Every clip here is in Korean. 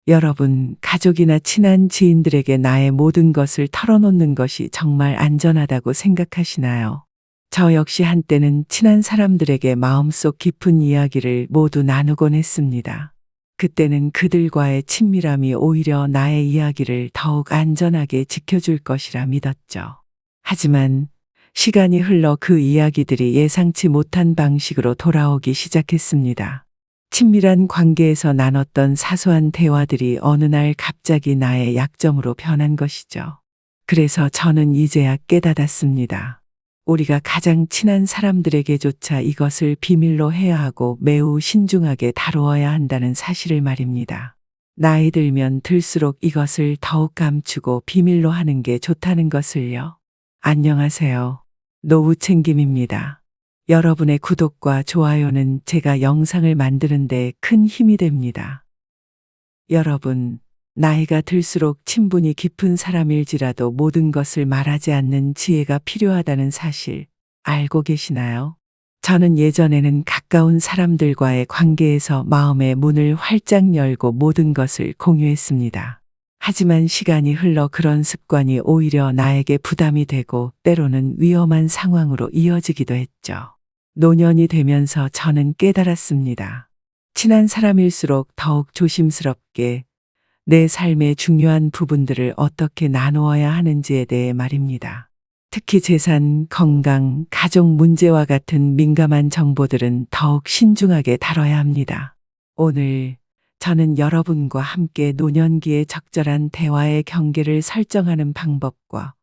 여러분, 가족이나 친한 지인들에게 나의 모든 것을 털어놓는 것이 정말 안전하다고 생각하시나요? 저 역시 한때는 친한 사람들에게 마음속 깊은 이야기를 모두 나누곤 했습니다. 그때는 그들과의 친밀함이 오히려 나의 이야기를 더욱 안전하게 지켜줄 것이라 믿었죠. 하지만 시간이 흘러 그 이야기들이 예상치 못한 방식으로 돌아오기 시작했습니다. 친밀한 관계에서 나눴던 사소한 대화들이 어느 날 갑자기 나의 약점으로 변한 것이죠. 그래서 저는 이제야 깨닫았습니다. 우리가 가장 친한 사람들에게조차 이것을 비밀로 해야 하고 매우 신중하게 다루어야 한다는 사실을 말입니다. 나이 들면 들수록 이것을 더욱 감추고 비밀로 하는 게 좋다는 것을요. 안녕하세요. 노후챙김입니다. 여러분의 구독과 좋아요는 제가 영상을 만드는 데 큰 힘이 됩니다. 여러분, 나이가 들수록 친분이 깊은 사람일지라도 모든 것을 말하지 않는 지혜가 필요하다는 사실 알고 계시나요? 저는 예전에는 가까운 사람들과의 관계에서 마음의 문을 활짝 열고 모든 것을 공유했습니다. 하지만 시간이 흘러 그런 습관이 오히려 나에게 부담이 되고 때로는 위험한 상황으로 이어지기도 했죠. 노년이 되면서 저는 깨달았습니다. 친한 사람일수록 더욱 조심스럽게 내 삶의 중요한 부분들을 어떻게 나누어야 하는지에 대해 말입니다. 특히 재산, 건강, 가족 문제와 같은 민감한 정보들은 더욱 신중하게 다뤄야 합니다. 오늘 저는 여러분과 함께 노년기에 적절한 대화의 경계를 설정하는 방법과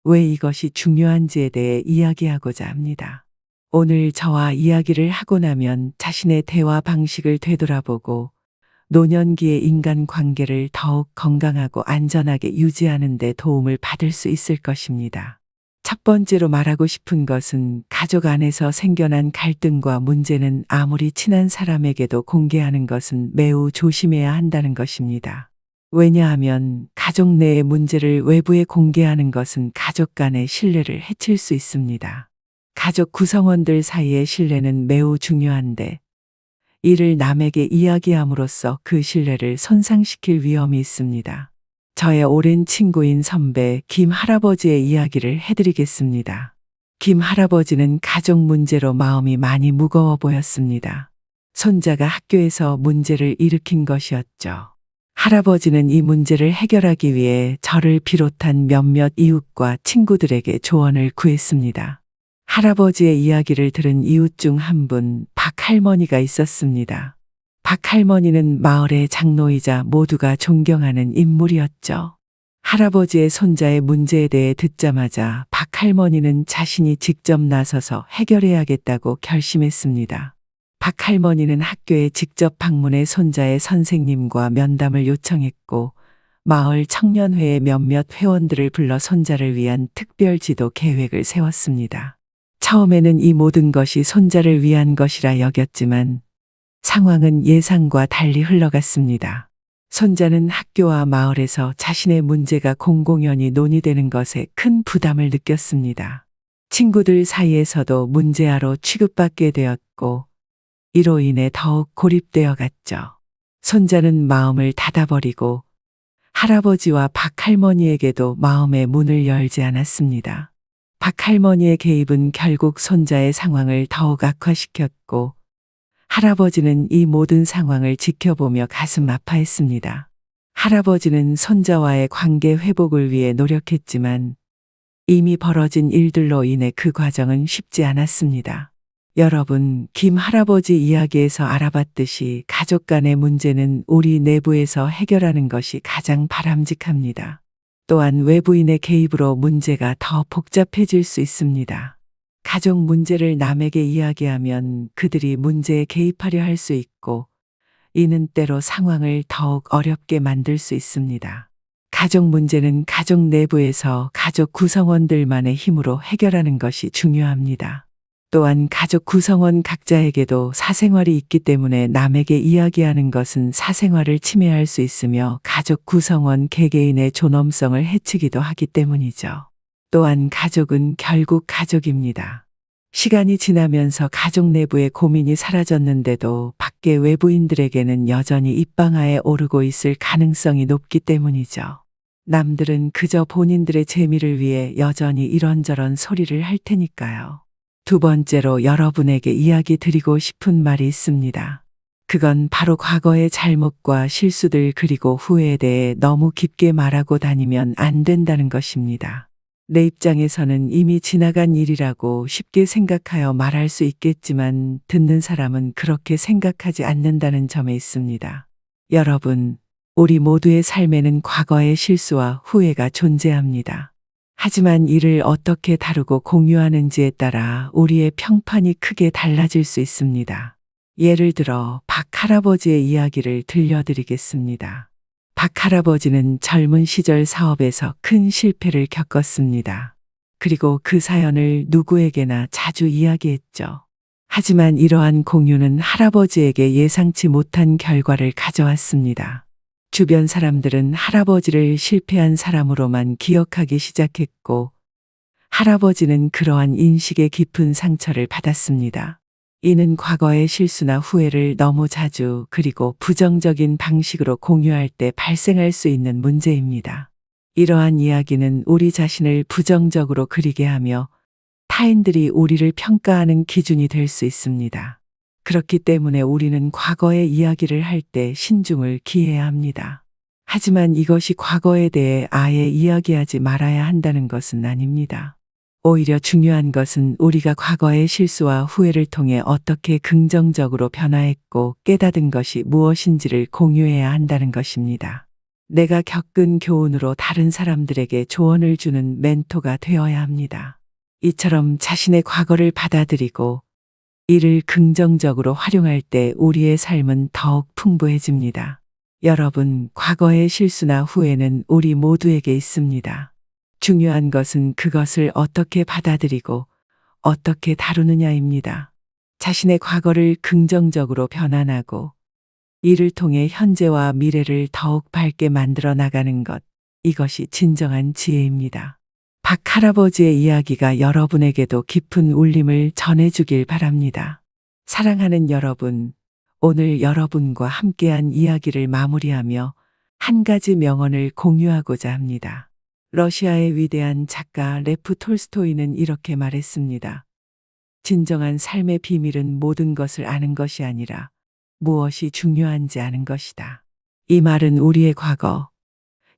왜 이것이 중요한지에 대해 이야기하고자 합니다. 오늘 저와 이야기를 하고 나면 자신의 대화 방식을 되돌아보고 노년기의 인간관계를 더욱 건강하고 안전하게 유지하는 데 도움을 받을 수 있을 것입니다. 첫 번째로 말하고 싶은 것은 가족 안에서 생겨난 갈등과 문제는 아무리 친한 사람에게도 공개하는 것은 매우 조심해야 한다는 것입니다. 왜냐하면 가족 내의 문제를 외부에 공개하는 것은 가족 간의 신뢰를 해칠 수 있습니다. 가족 구성원들 사이의 신뢰는 매우 중요한데 이를 남에게 이야기함으로써 그 신뢰를 손상시킬 위험이 있습니다. 저의 오랜 친구인 선배 김 할아버지의 이야기를 해드리겠습니다. 김 할아버지는 가족 문제로 마음이 많이 무거워 보였습니다. 손자가 학교에서 문제를 일으킨 것이었죠. 할아버지는 이 문제를 해결하기 위해 저를 비롯한 몇몇 이웃과 친구들에게 조언을 구했습니다. 할아버지의 이야기를 들은 이웃 중 한 분, 박 할머니가 있었습니다. 박 할머니는 마을의 장로이자 모두가 존경하는 인물이었죠. 할아버지의 손자의 문제에 대해 듣자마자 박 할머니는 자신이 직접 나서서 해결해야겠다고 결심했습니다. 박 할머니는 학교에 직접 방문해 손자의 선생님과 면담을 요청했고 마을 청년회의 몇몇 회원들을 불러 손자를 위한 특별 지도 계획을 세웠습니다. 처음에는 이 모든 것이 손자를 위한 것이라 여겼지만 상황은 예상과 달리 흘러갔습니다. 손자는 학교와 마을에서 자신의 문제가 공공연히 논의되는 것에 큰 부담을 느꼈습니다. 친구들 사이에서도 문제아로 취급받게 되었고 이로 인해 더욱 고립되어 갔죠. 손자는 마음을 닫아버리고 할아버지와 박 할머니에게도 마음의 문을 열지 않았습니다. 박 할머니의 개입은 결국 손자의 상황을 더욱 악화시켰고 할아버지는 이 모든 상황을 지켜보며 가슴 아파했습니다. 할아버지는 손자와의 관계 회복을 위해 노력했지만 이미 벌어진 일들로 인해 그 과정은 쉽지 않았습니다. 여러분, 김 할아버지 이야기에서 알아봤듯이 가족 간의 문제는 우리 내부에서 해결하는 것이 가장 바람직합니다. 또한 외부인의 개입으로 문제가 더 복잡해질 수 있습니다. 가족 문제를 남에게 이야기하면 그들이 문제에 개입하려 할 수 있고 이는 때로 상황을 더욱 어렵게 만들 수 있습니다. 가족 문제는 가족 내부에서 가족 구성원들만의 힘으로 해결하는 것이 중요합니다. 또한 가족 구성원 각자에게도 사생활이 있기 때문에 남에게 이야기하는 것은 사생활을 침해할 수 있으며 가족 구성원 개개인의 존엄성을 해치기도 하기 때문이죠. 또한 가족은 결국 가족입니다. 시간이 지나면서 가족 내부의 고민이 사라졌는데도 밖에 외부인들에게는 여전히 입방아에 오르고 있을 가능성이 높기 때문이죠. 남들은 그저 본인들의 재미를 위해 여전히 이런저런 소리를 할 테니까요. 두 번째로 여러분에게 이야기 드리고 싶은 말이 있습니다. 그건 바로 과거의 잘못과 실수들 그리고 후회에 대해 너무 깊게 말하고 다니면 안 된다는 것입니다. 내 입장에서는 이미 지나간 일이라고 쉽게 생각하여 말할 수 있겠지만 듣는 사람은 그렇게 생각하지 않는다는 점에 있습니다. 여러분, 우리 모두의 삶에는 과거의 실수와 후회가 존재합니다. 하지만 이를 어떻게 다루고 공유하는지에 따라 우리의 평판이 크게 달라질 수 있습니다. 예를 들어 박 할아버지의 이야기를 들려드리겠습니다. 박 할아버지는 젊은 시절 사업에서 큰 실패를 겪었습니다. 그리고 그 사연을 누구에게나 자주 이야기했죠. 하지만 이러한 공유는 할아버지에게 예상치 못한 결과를 가져왔습니다. 주변 사람들은 할아버지를 실패한 사람으로만 기억하기 시작했고, 할아버지는 그러한 인식에 깊은 상처를 받았습니다. 이는 과거의 실수나 후회를 너무 자주 그리고 부정적인 방식으로 공유할 때 발생할 수 있는 문제입니다. 이러한 이야기는 우리 자신을 부정적으로 그리게 하며 타인들이 우리를 평가하는 기준이 될 수 있습니다. 그렇기 때문에 우리는 과거의 이야기를 할 때 신중을 기해야 합니다. 하지만 이것이 과거에 대해 아예 이야기하지 말아야 한다는 것은 아닙니다. 오히려 중요한 것은 우리가 과거의 실수와 후회를 통해 어떻게 긍정적으로 변화했고 깨닫은 것이 무엇인지를 공유해야 한다는 것입니다. 내가 겪은 교훈으로 다른 사람들에게 조언을 주는 멘토가 되어야 합니다. 이처럼 자신의 과거를 받아들이고 이를 긍정적으로 활용할 때 우리의 삶은 더욱 풍부해집니다. 여러분, 과거의 실수나 후회는 우리 모두에게 있습니다. 중요한 것은 그것을 어떻게 받아들이고 어떻게 다루느냐입니다. 자신의 과거를 긍정적으로 변환하고 이를 통해 현재와 미래를 더욱 밝게 만들어 나가는 것, 이것이 진정한 지혜입니다. 박 할아버지의 이야기가 여러분에게도 깊은 울림을 전해주길 바랍니다. 사랑하는 여러분, 오늘 여러분과 함께한 이야기를 마무리하며 한 가지 명언을 공유하고자 합니다. 러시아의 위대한 작가 레프 톨스토이는 이렇게 말했습니다. 진정한 삶의 비밀은 모든 것을 아는 것이 아니라 무엇이 중요한지 아는 것이다. 이 말은 우리의 과거,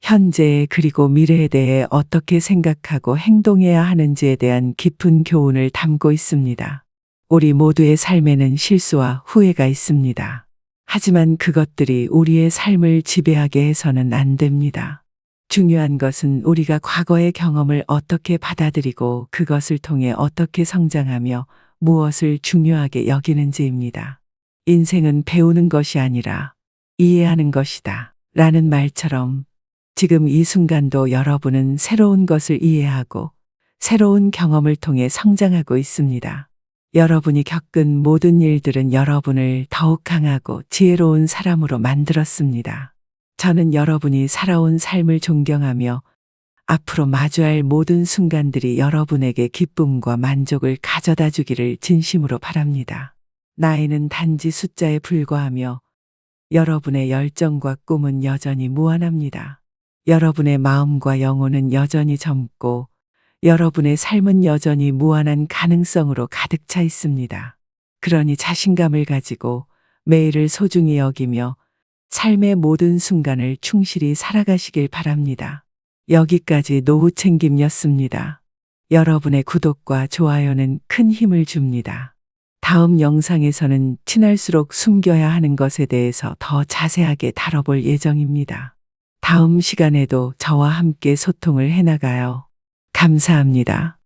현재 그리고 미래에 대해 어떻게 생각하고 행동해야 하는지에 대한 깊은 교훈을 담고 있습니다. 우리 모두의 삶에는 실수와 후회가 있습니다. 하지만 그것들이 우리의 삶을 지배하게 해서는 안 됩니다. 중요한 것은 우리가 과거의 경험을 어떻게 받아들이고 그것을 통해 어떻게 성장하며 무엇을 중요하게 여기는지입니다. 인생은 배우는 것이 아니라 이해하는 것이다. 라는 말처럼 지금 이 순간도 여러분은 새로운 것을 이해하고 새로운 경험을 통해 성장하고 있습니다. 여러분이 겪은 모든 일들은 여러분을 더욱 강하고 지혜로운 사람으로 만들었습니다. 저는 여러분이 살아온 삶을 존경하며 앞으로 마주할 모든 순간들이 여러분에게 기쁨과 만족을 가져다 주기를 진심으로 바랍니다. 나이는 단지 숫자에 불과하며 여러분의 열정과 꿈은 여전히 무한합니다. 여러분의 마음과 영혼은 여전히 젊고 여러분의 삶은 여전히 무한한 가능성으로 가득 차 있습니다. 그러니 자신감을 가지고 매일을 소중히 여기며 삶의 모든 순간을 충실히 살아가시길 바랍니다. 여기까지 노후챙김이었습니다. 여러분의 구독과 좋아요는 큰 힘을 줍니다. 다음 영상에서는 친할수록 숨겨야 하는 것에 대해서 더 자세하게 다뤄볼 예정입니다. 다음 시간에도 저와 함께 소통을 해나가요. 감사합니다.